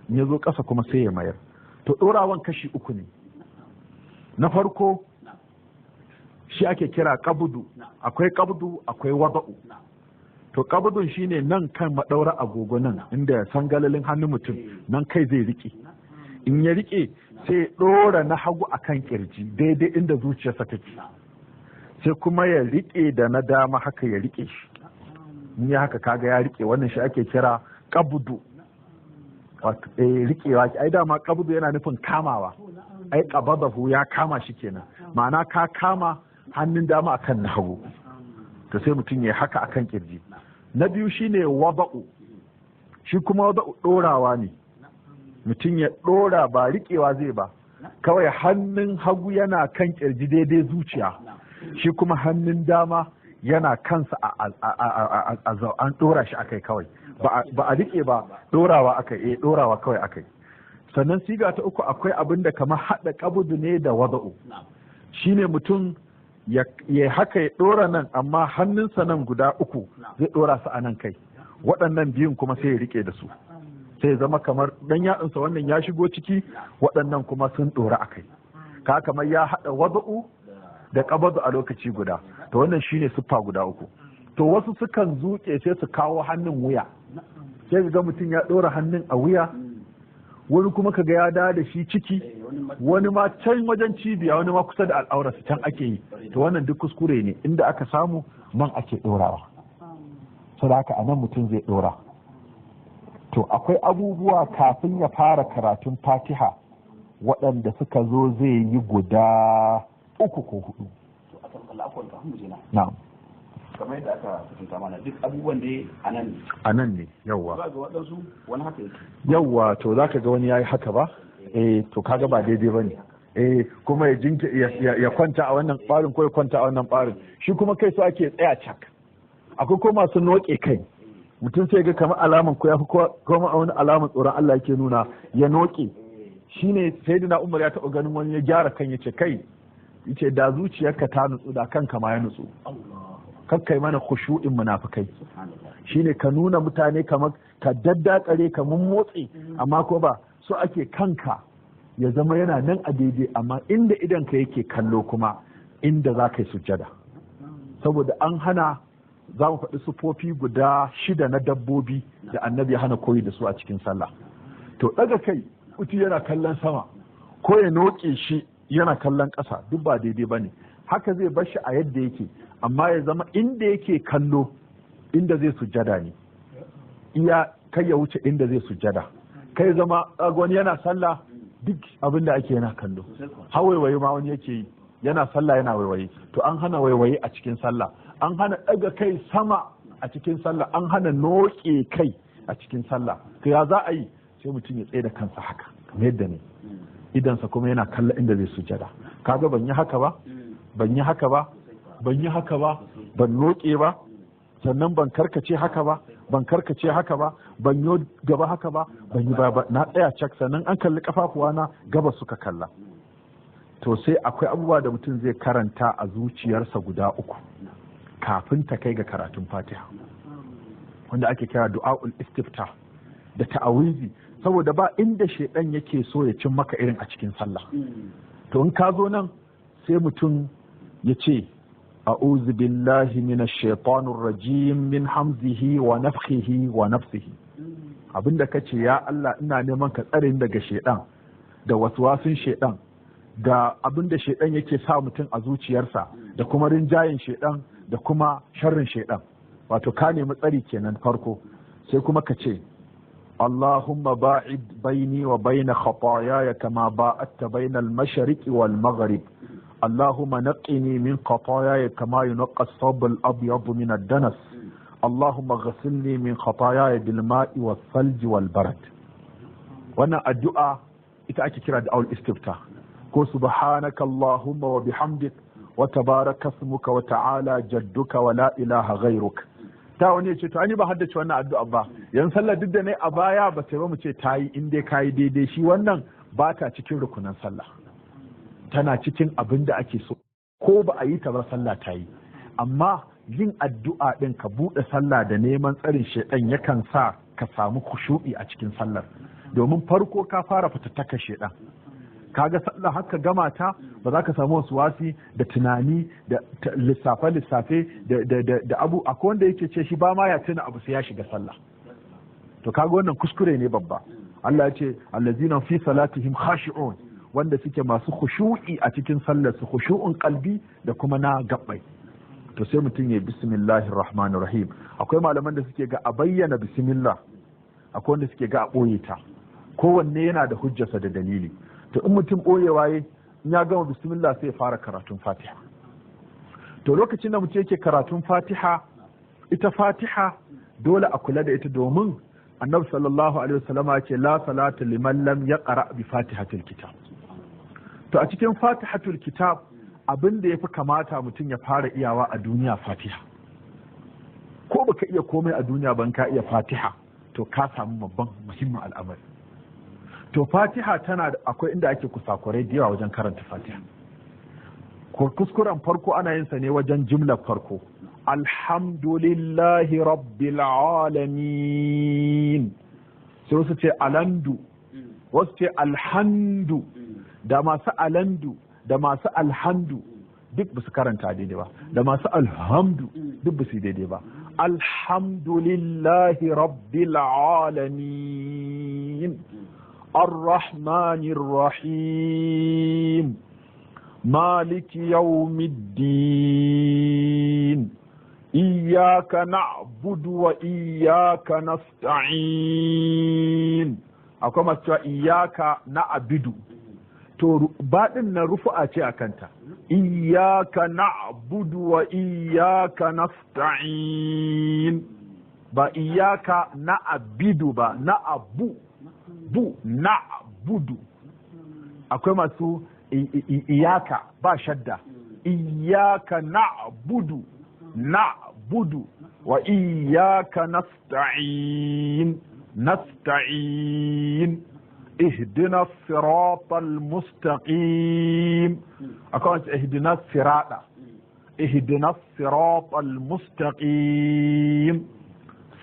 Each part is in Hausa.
in ya zo ƙasa kuma sai ya mayar. To ɗorawan kashi uku ne. Na farko shi ake kira ƙabudu, akwai ƙabudu akwai wada'u. To ƙabudun shine nan kan maɗaura agogo nan inda sangalalin hannun mutum nan kai zai riƙe. In ya riƙe sai ya ɗora na hagu akan ƙirji daidai inda zuciyarsa take. Sai kuma ya riƙe da na dama haka ya riƙe shi. In ya haka kaga ya riƙe, wannan shi ake kira ƙabudu. Riƙewa ai dama ƙabudu yana nufin kamawa. Ai qabadahu ya kama shi kenan. Ma'ana ka kama hannun dama akan na hagu. To sai mutum ya haka akan ƙirji. Na biyu shine wada'u. Shi kuma wada'u ɗorawa ne. Mutum ya ɗora ba riƙewa zai ba. Kawai hannun hagu yana kan ƙirji daidai zuciya. Shi kuma hannun dama yana kansa an ɗora shi akai kawai. Ba a riƙe ba, ɗorawa akai, ɗorawa kawai akai. Sannan siga ta uku akwai abin da kamar haɗa ƙabudu ne da wada'u. Shine mutum ya haka ya ɗora nan amma hannunsa nan guda uku zai ɗora su a nan kai. Waɗannan biyun kuma sai ya riƙe da su. Sai ya zama kamar ɗan yatsunsa wannan ya shigo ciki, waɗannan kuma sun ɗora a kai. Ka kamar ya haɗa wada'u da ƙabadu a lokaci guda. To wannan shine siffa guda uku. To wasu sukan zuƙe sai su kawo hannun wuya. Sai ga mutum ya ɗora hannun a wuya, wani kuma kaga ya dawo da shi ciki, wani ma can wajen cibiya, wani ma kusa da al'aurarsa can ake yi. To wannan duk kuskure ne, inda aka samu nan ake ɗorawa. Saboda haka anan mutum zai ɗora. To akwai abubuwa kafin ya fara karatun Fatiha waɗanda suka zo zai yi guda 3 ko 4. Na'am. Kamar yadda aka fahimta mana duk abubuwan da a nan ne yawwa. Za ga waɗansu wani haka yake. Yawwa, to za ka ga wani ya yi haka ba? To kaga ba daidai ba ne. Kuma ya kwanta a wannan ɓarin ko ya kwanta a wannan ɓarin. Shi kuma kai so ake tsaya cak. Akwai ko masu noƙe kai. Mutum sai ga kamar alaman ko ya fi kuma wani alaman tsoron Allah yake nuna ya noƙe. Shine Sayyidina Umar ya taɓa ganin wani ya gyara kan ya ce kai, yace da zuciyarka ta nutsu da kanka ma ya nutsu. Kakkai mana khushu'in munafikai. Shine ka nuna mutane kamar ka daddakare ka motsi amma ko ba so ake kanka ya zama yana nan a daidai, amma inda idan ka yake kallo kuma inda za ka yi sujjada. Saboda an hana, za mu faɗi sufofi guda 6 na dabbobi da annabi ya hana koyi da su a cikin sallah. To ɗaga kai mutum yana kallon sama ko ya noke shi yana kallon ƙasa duk ba daidai ba ne. Haka zai bar shi a yadda yake, amma ya zama inda yake kallo inda zai sujjada ne. Iya kai ya wuce inda zai sujjada. Kai zama wani yana sallah duk abin da ake yana kallo. Har waiwaye ma wani yake yi, yana sallah yana waiwaye. To an hana waiwaye a cikin sallah. An hana ɗaga kai sama a cikin sallah. An hana noƙe kai a cikin sallah. To ya za a yi? Sai mutum ya tsaye da kansa haka kamar yadda ne. Idansa kuma yana kalla inda zai sujjada. Kaga ban yi haka ba, ban yi haka ba, ban yi haka ba, ban noƙe ba, sannan ban karkace haka ba, ban karkace haka ba, ban yo gaba haka ba, ban yi ba, na tsaya cak, sannan an kalli kafafuwa na gaba suka kalla. To sai akwai abubuwa da mutum zai karanta a zuciyarsa guda 3 kafin ta kai ga karatun Fatiha, wanda ake kira du'a'ul istifta da ta'awizi, saboda ba inda shedan yake so ya cin maka irin a cikin sallah. To in ka zo nan sai mutum ya ce a'udhu billahi minash shaitanir rajim min hamzihi wa nafthihi wa nafsihi. Abinda kace ya Allah ina neman ka tsare ni daga shedan da waswasin shedan da abinda shedan yake sa mutum a zuciyarsa da kuma rinjayin shedan da kuma sharrin shedan. Wato ka nemi tsari kenan farko. Sai kuma ka ce Allahumma ba'id baini wa baina khataayaya kama ba'adta baina al-mashriqi wal maghrib. اللهم نقني من خطاياي كما ينقى الثوب الأبيض من الدنس اللهم غسلني من خطاياي بالماء والثلج والبرد. وانا الدعاء ita ake kira da aul istifta ko subhanaka allahumma wa bihamdik wa tabaraka ismuka wa ta'ala jadduka wa la ilaha ghayruk. Ta wani ya ce to ani ba haddace wannan addu'a ba, yan sallah duk da ne a baya ba sai ba mu ce tayi in dai kayi daidai. Shi wannan ba ta cikin rukunan sallah, tana cikin abin da ake so, ko ba a yi ta ba sallah ta yi. Amma yin addu'a ɗin ka buɗe sallah da neman tsarin shaiɗan yakan sa ka samu khushu'i a cikin sallar. domin farko ka fara fitattaka shedan kaga sallah haka gama ta ba za ka samu wasu wasi da tunani da lissafe da abu akwai wanda yake ce shi ba ma ya tuna abu sai ya shiga sallah to kaga wannan kuskure ne babba Allah ya ce allazina fi salatihim khashi'un wanda suke masu khushu'i a cikin sallar su khushu'un qalbi da kuma na gabbai to sai mutum ya bismillahir rahmanir rahim akwai malaman da suke ga a bayyana bismillah akwai wanda suke ga a boye ta kowanne yana da hujjarsa da dalili to in mutum boyewa in ya gama bismillah sai ya fara karatun fatiha to lokacin da mutum yake karatun fatiha ita fatiha dole a kula da ita domin annabi sallallahu alaihi wasallam ya ce la salata liman lam yaqra bi fatihatil kitab to a cikin fatihatul kitab abin da yafi kamata mutum ya fara iyawa a duniya fatiha ko baka iya komai a duniya ban ka iya fatiha to ka samu babban muhimmin al'amari to fatiha tana da akwai inda ake kusakurai da yawa wajen karanta fatiha kuskuren farko ana yin sa ne wajen jimlar farko alhamdulillahi rabbil alamin sai wasu ce alandu wasu ce alhandu da masu alandu da masu alhandu duk ba su karanta daidai ba da masu alhamdu duk ba su daidai ba alhamdulillahi rabbil alamin arrahmanir rahim maliki yawmiddin iyyaka na'budu wa iyyaka nasta'in akwai masu cewa iyyaka na'budu to baɗin na rufu'a ce a kanta iyyaka na'budu wa iyyaka nasta'in ba iyyaka na'budu ba na'bu na'budu akwai masu iyaka ba shadda iyyaka na'budu wa iyyaka nasta'in اهدنا الصراط المستقيم أكونت اهدنا الصراط المستقيم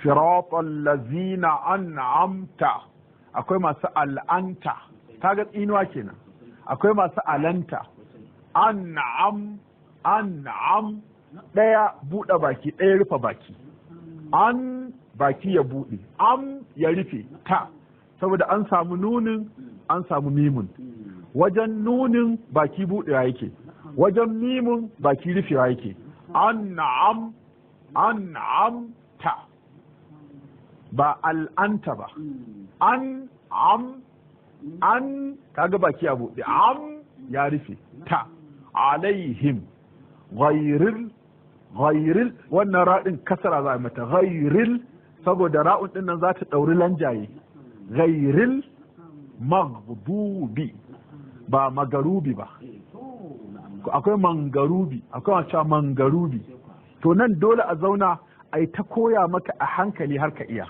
صراط الذين أنعمت أكوي ما سأل أنت تاجد إنوا كنا أكوي ما سأل أنت أنعم ɗaya buɗe baki ɗaya rufe baki an baki ya buɗe am ya rufe ta saboda an samu nunin an samu mimun wajen nunin baki buɗewa yake wajen mimun baki rufewa yake an'am ta ba al'anta ba an kaga baki a buɗe am ya rufe ta alaihim ghairil wannan ra'in kasara za a mata ghairil saboda ra'un ɗin nan za ta ɗauri lanjaye ghairil maghdubi ba magarubi ba akwai mangarubi akwai wacce mangarubi to nan dole a zauna a yi ta koya maka a hankali har ka iya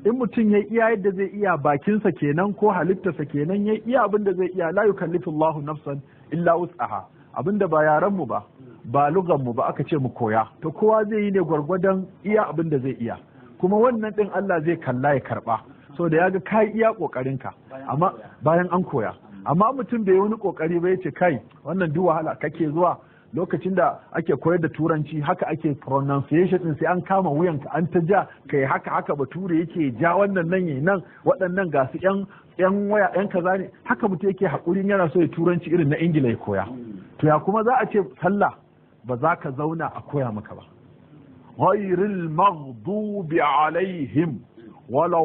in mutum ya iya yadda zai iya bakinsa kenan ko halittarsa kenan ya iya abin da zai iya la yukallifullahu nafsan illa wus'aha abin da ba yaran mu ba lugan mu ba aka ce mu koya to kowa zai yi ne gwargwadon iya abin da zai iya kuma wannan din Allah zai kalla ya karba so da yaga kai iya kokarinka amma bayan an koya amma mutum bai wani kokari ba yace kai wannan duk wahala kake zuwa lokacin da ake koyar da turanci haka ake pronunciation din sai an kama wuyanka an ta ja kai haka bature yake ja wannan nan yayi nan waɗannan ga su yan waya yan kaza ne haka mutum yake hakurin yana so ya turanci irin na ingila ya koya to ya kuma za a ce sallah ba za ka zauna a koya maka ba ghayril maghdubi alaihim wala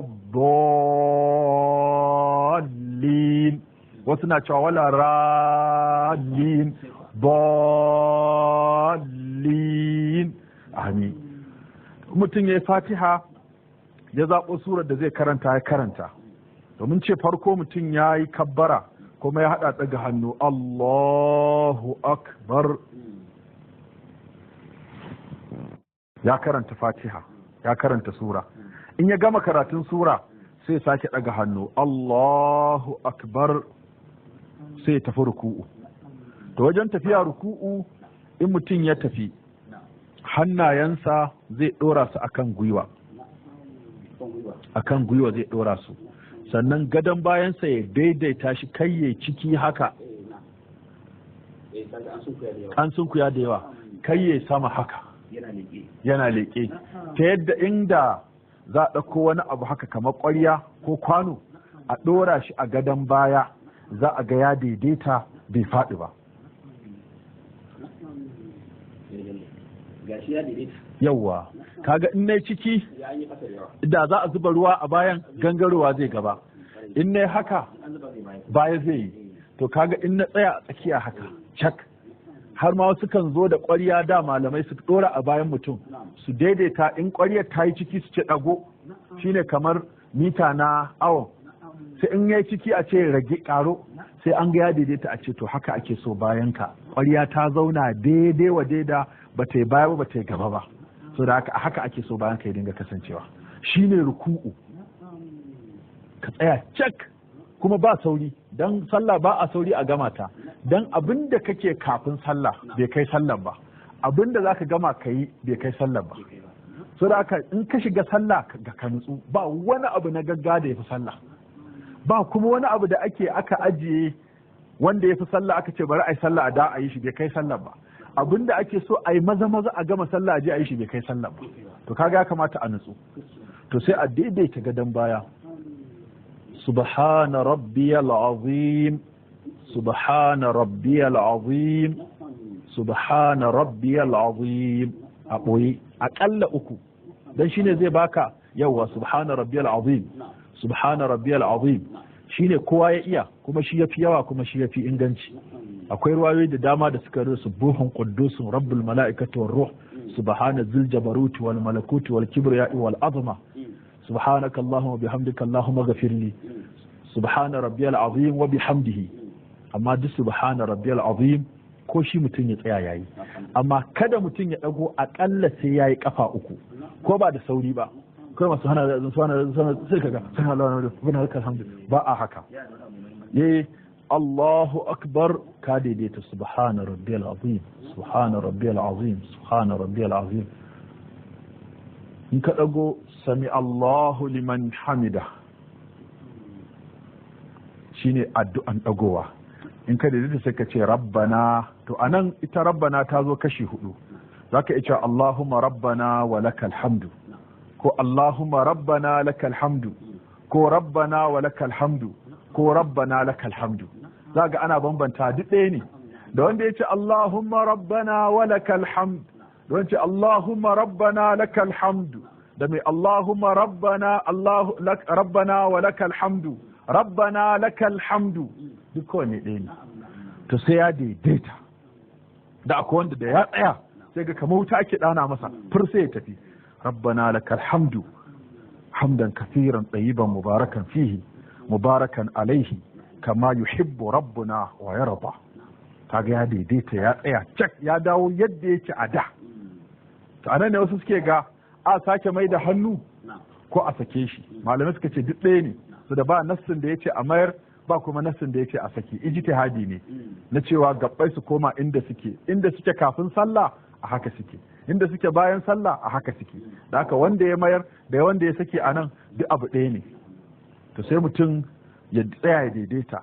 dallin wasu na cewa wala rallin dallin amin mutum ya yi fatiha ya zaɓo surar da zai karanta ya karanta domin ce farko mutum ya yi kabbara kuma ya haɗa ɗaga hannu Allahu akbar ya karanta fatiha ya karanta sura in ya gama karatun sura sai sake ɗaga hannu Allahu akbar sai ya tafi ruku'u to wajen tafiya ruku'u in mutum ya tafi hannayensa zai ɗora su akan gwiwa zai ɗora su sannan gadon bayansa ya daidaita shi kai ya ciki haka an sunkuya da yawa kai ya sama haka yana leƙe ta yadda inda za a ɗauko wani abu haka kamar ƙwarya ko kwano a ɗora shi a gadon baya za a ga ya daidaita bai faɗi ba yawwa kaga in nai ciki da za a zuba ruwa a bayan gangarowa zai gaba in nai haka baya zai yi to kaga in na tsaya a tsakiya haka cak har ma wasu kan zo da ƙwarya da malamai su ɗora a bayan mutum su daidaita in ƙwaryar ta yi ciki su ce ɗago shine kamar mita na awon sai in yayi ciki a ce rage ƙaro sai an ga ya daidaita a ce to haka ake so bayan ka ƙwarya ta zauna daidai wa daida ba ta yi baya ba ta yi gaba ba so da haka ake so bayan ka ya dinga kasancewa shine ruku'u ka tsaya cak kuma ba sauri dan sallah ba a sauri a gama ta dan abin da kake kafin sallah bai kai sallah ba abin da zaka gama kai bai kai sallah ba so da haka in ka shiga sallah ka nutsu ba wani abu na gagga da yafi sallah ba kuma wani abu da aka ajiye wanda yafi sallah aka ce bari ai sallah a da a yi shi bai kai sallah ba abin da ake so ai maza a gama sallah a je a yi shi bai kai sallah ba to kaga ya kamata a nutsu to sai a daidaita gadon baya subhana rabbiyal azim subhana rabbiyal azim subhana rabbiyal azim a ɓoye aƙalla uku dan shine zai baka yawa subhana rabbiyal azim subhana rabbiyal azim shine kowa ya iya kuma shi yafi yawa kuma shi yafi inganci akwai ruwayoyi da dama da suka rusu buhun quddusun rabbul mala'ikati war ruh subhana zil jabaruti wal malakuti wal kibriya wal azma subhanaka allahumma bihamdika allahumma ghafirli subhana rabbiyal azim wa bihamdihi amma duk subhana rabbiyal azim ko shi mutum ya tsaya yayi amma kada mutum ya dago akalla sai yayi kafa uku ko ba da sauri ba kai masu hana sai kaga ba a haka Allahu akbar ka daidaita subhana rabbiyal azim subhana rabbiyal azim subhana rabbiyal azim in ka dago sami Allahu liman hamida shine addu'an dagowa in ka daidaita sai ka ce rabbana to anan ita rabbana ta zo kashi hudu zaka iya cewa Allahumma rabbana wa lakal hamdu ko Allahumma rabbana lakal hamdu ko rabbana wa lakal hamdu ko rabbana lakal hamdu zaga ana bambanta duk ɗaya ne da wanda yace Allahumma rabbana wa lakal hamd da wanda yace Allahumma rabbana lakal hamdu da mai Allahumma rabbana rabbana wa lakal hamdu rabbana lakal hamdu duk kowanne ɗaya ne to sai ya daidaita da akwai wanda da ya tsaya sai ga kamar wuta ake ɗana masa fur sai ya tafi rabbana lakal hamdu hamdan kathiran tayyiban mubarakan fihi mubarakan alaihi kama yuhibbu rabbuna wa yarda kaga ya daidaita ya tsaya cak ya dawo yadda yake a da to anan ne wasu suke ga a sake mai da hannu ko a sake shi malamai suka ce duk ɗaya ne su da ba nassin da yace a mayar ba kuma nassin da yace a sake ijtihadi ne na cewa gabbai su koma inda suke kafin sallah a haka suke inda suke bayan sallah a haka suke da haka wanda ya mayar da wanda ya sake anan duk abu ɗaya ne to sai mutum ya tsaya ya daidaita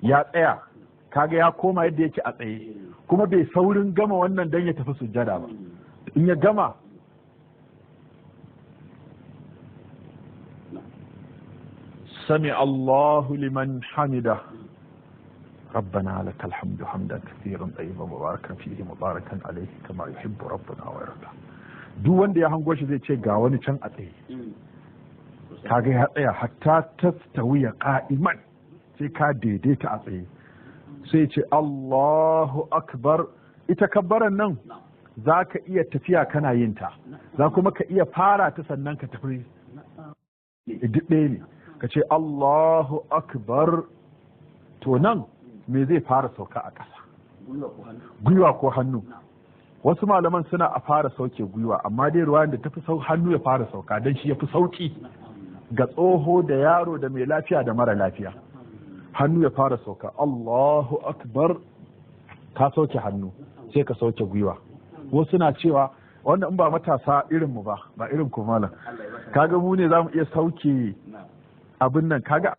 ya tsaya kaga ya koma yadda yake a tsaye kuma bai saurin gama wannan dan ya tafi sujjada ba in ya gama sami Allahu liman hamida ربنا لك الحمد حمدا كثيرا طيبا مباركا فيه مباركا عليه كما يحب ربنا ويرضى duk wanda ya hango shi zai ce ga wani can a tsaye kaga ya tsaya hatta tastawiya qa'iman sai ka daidaita a tsaye sai ce Allahu akbar ita kabbaran nan zaka iya tafiya kana yin ta za kuma ka iya fara ta sannan ka tafi duk ɗaya ne ka ce Allahu akbar to nan me zai fara sauka a ƙasa gwiwa ko hannu wasu malaman suna a fara sauke gwiwa amma dai ruwan da tafi hannu ya fara sauka don shi ya fi sauki ga tsoho da yaro da mai lafiya da mara lafiya hannu ya fara sauka Allahu akbar ka sauke hannu sai ka sauke gwiwa wasu na cewa wannan in ba matasa irin mu ba irin ku malam kaga mu ne zamu iya sauke abin nan kaga